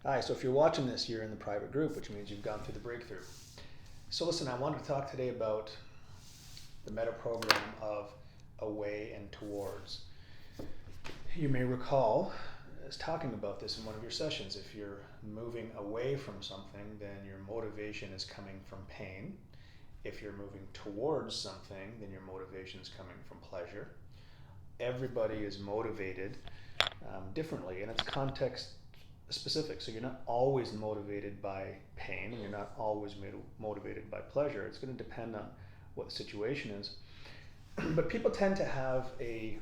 Hi, so if you're watching this, you're in the private group, which means you've gone through the breakthrough. So listen, I wanted to talk today about the meta program of away and towards. You may recall us talking about this in one of your sessions. If you're moving away from something, then your motivation is coming from pain. If you're moving towards something, then your motivation is coming from pleasure. Everybody is motivated differently, and it's context specific. So you're not always motivated by pain, and you're not always motivated by pleasure. It's going to depend on what the situation is. But people tend to have a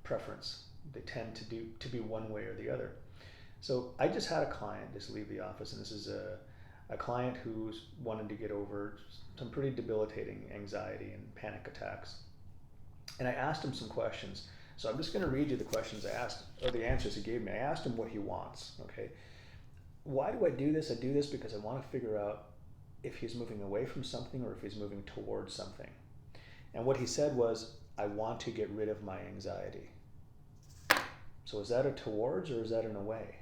preference. They tend to be one way or the other. So I just had a client just leave the office, and this is a client who's wanted to get over some pretty debilitating anxiety and panic attacks. And I asked him some questions. So I'm just going to read you the questions I asked, or the answers he gave me. I asked him what he wants, okay? Why do I do this? I do this because I want to figure out if he's moving away from something or if he's moving towards something. And what he said was, I want to get rid of my anxiety. So is that a towards or is that an away?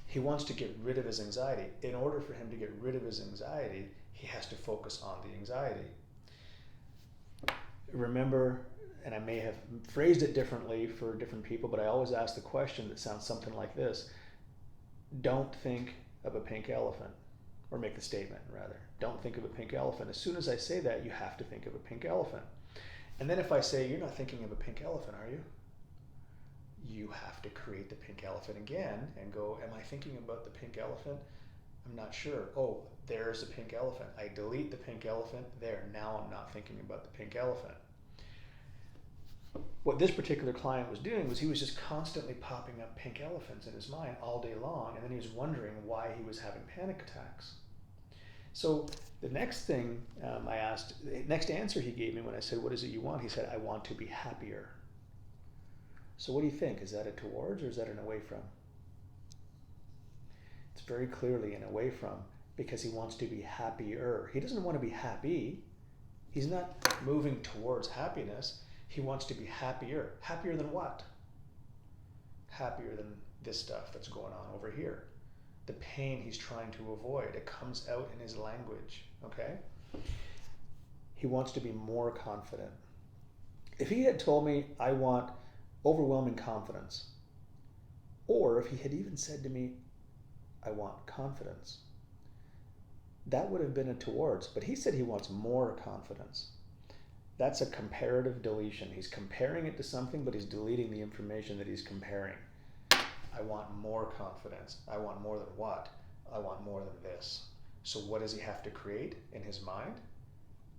He wants to get rid of his anxiety. In order for him to get rid of his anxiety, he has to focus on the anxiety. Remember, and I may have phrased it differently for different people, but I always ask the question that sounds something like this. Don't think of a pink elephant, or make the statement rather. Don't think of a pink elephant. As soon as I say that, you have to think of a pink elephant. And then if I say, you're not thinking of a pink elephant, are you? You have to create the pink elephant again and go, am I thinking about the pink elephant? I'm not sure. Oh, there's the pink elephant. I delete the pink elephant. There, now I'm not thinking about the pink elephant. What this particular client was doing was he was just constantly popping up pink elephants in his mind all day long, and then he was wondering why he was having panic attacks. So the next thing I asked, the next answer he gave me when I said, what is it you want? He said, I want to be happier. So what do you think? Is that a towards or is that an away from? It's very clearly an away from, because he wants to be happier. He doesn't want to be happy. He's not moving towards happiness. He wants to be happier. Happier than what? Happier than this stuff that's going on over here. The pain he's trying to avoid. It comes out in his language, okay? He wants to be more confident. If he had told me, I want overwhelming confidence, or if he had even said to me, I want confidence, that would have been a towards, but he said he wants more confidence. That's a comparative deletion. He's comparing it to something, but he's deleting the information that he's comparing. I want more confidence. I want more than what? I want more than this. So what does he have to create in his mind?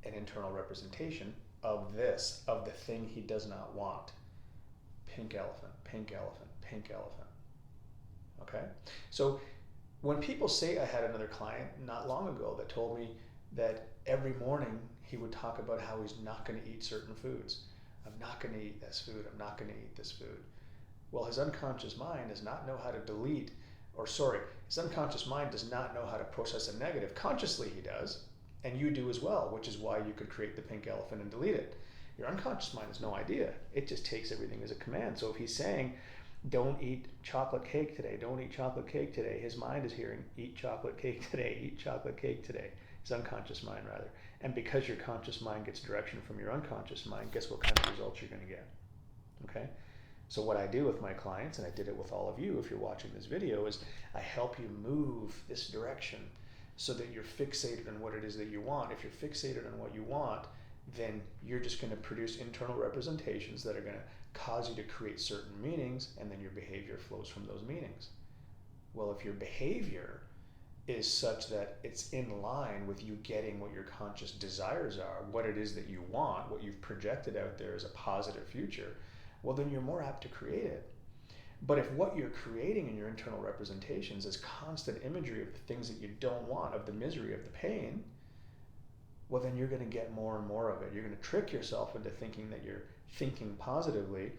An internal representation of this, of the thing he does not want. Pink elephant, pink elephant, pink elephant. Okay? So when people say, I had another client not long ago that told me that every morning he would talk about how he's not going to eat certain foods. I'm not going to eat this food. I'm not going to eat this food. Well, his unconscious mind does not know how to delete, his unconscious mind does not know how to process a negative. Consciously he does, and you do as well, which is why you could create the pink elephant and delete it. Your unconscious mind has no idea. It just takes everything as a command. So if he's saying, don't eat chocolate cake today, don't eat chocolate cake today, his mind is hearing, eat chocolate cake today, eat chocolate cake today. His unconscious mind, rather. And because your conscious mind gets direction from your unconscious mind, guess what kind of results you're going to get? Okay? So what I do with my clients, and I did it with all of you if you're watching this video, is I help you move this direction so that you're fixated on what it is that you want. If you're fixated on what you want, then you're just going to produce internal representations that are going to cause you to create certain meanings, and then your behavior flows from those meanings. Well, if your behavior is such that it's in line with you getting what your conscious desires are, what it is that you want, what you've projected out there as a positive future, well, then you're more apt to create it. But if what you're creating in your internal representations is constant imagery of the things that you don't want, of the misery, of the pain, well, then you're going to get more and more of it. You're going to trick yourself into thinking that you're thinking positively,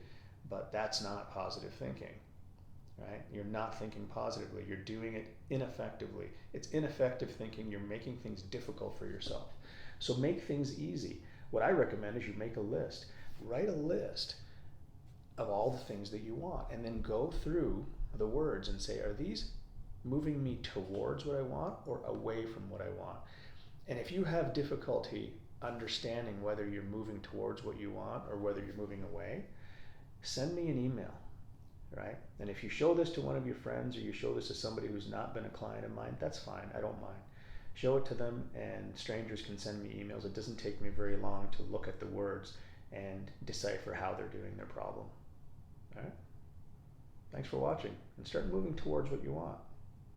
but that's not positive thinking. Right? You're not thinking positively. You're doing it ineffectively. It's ineffective thinking. You're making things difficult for yourself. So make things easy. What I recommend is you make a list. Write a list of all the things that you want, and then go through the words and say, are these moving me towards what I want or away from what I want? And if you have difficulty understanding whether you're moving towards what you want or whether you're moving away, send me an email, right? And if you show this to one of your friends or you show this to somebody who's not been a client of mine, that's fine. I don't mind. Show it to them, and strangers can send me emails. It doesn't take me very long to look at the words and decipher how they're doing their problem. All right? Thanks for watching, and start moving towards what you want.